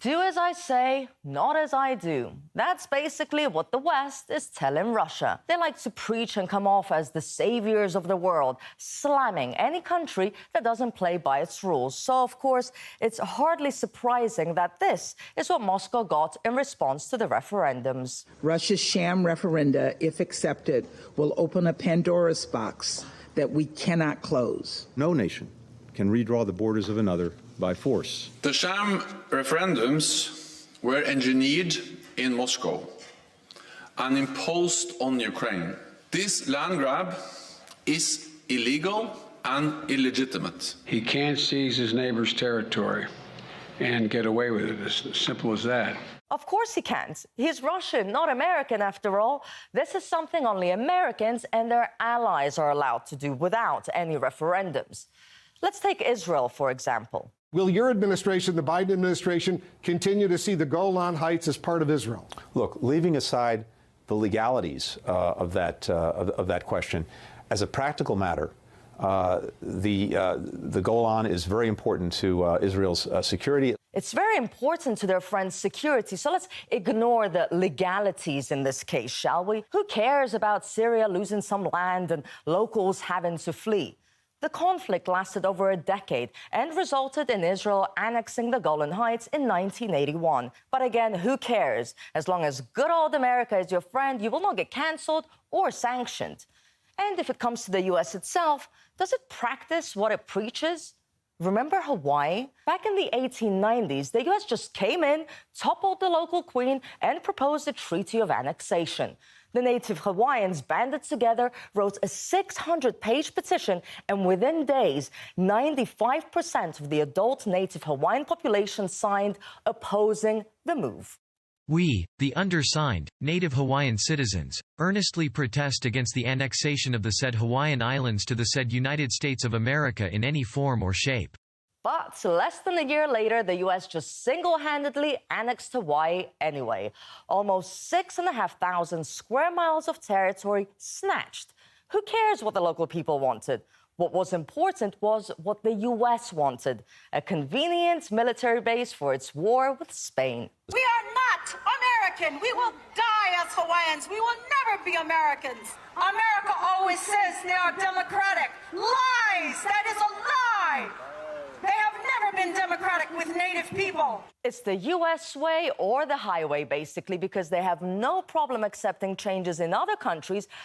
Do as I say, not as I do. That's basically what the West is telling Russia. They like to preach and come off as the saviors of the world, slamming any country that doesn't play by its rules. So, of course, it's hardly surprising that this is what Moscow got in response to the referendums. Russia's sham referenda, if accepted, will open a Pandora's box that we cannot close. No nation can redraw the borders of another by force. The sham referendums were engineered in Moscow and imposed on Ukraine. This land grab is illegal and illegitimate. He can't seize his neighbor's territory and get away with it. It's as simple as that. Of course he can't. He's Russian, not American after all. This is something only Americans and their allies are allowed to do without any referendums. Let's take Israel, for example. Will your administration, the Biden administration, continue to see the Golan Heights as part of Israel? Look, leaving aside the legalities of that question, as a practical matter, the Golan is very important to Israel's security. It's very important to their friends' security, so let's ignore the legalities in this case, shall we? Who cares about Syria losing some land and locals having to flee? The conflict lasted over a decade and resulted in Israel annexing the Golan Heights in 1981. But again, who cares? As long as good old America is your friend, you will not get cancelled or sanctioned. And if it comes to the U.S. itself, does it practice what it preaches? Remember Hawaii? Back in the 1890s, the U.S. just came in, toppled the local queen, and proposed a treaty of annexation. The native Hawaiians banded together, wrote a 600-page petition, and within days, 95% of the adult native Hawaiian population signed, opposing the move. We, the undersigned, native Hawaiian citizens, earnestly protest against the annexation of the said Hawaiian Islands to the said United States of America in any form or shape. But less than a year later, the U.S. just single-handedly annexed Hawaii anyway. Almost 6,500 square miles of territory snatched. Who cares what the local people wanted? What was important was what the U.S. wanted, a convenient military base for its war with Spain. We are not American. We will die as Hawaiians. We will never be Americans. America always says they are democratic. Lies! That is a lie! They have never been democratic with Native people. It's the U.S. way or the highway, basically, because they have no problem accepting changes in other countries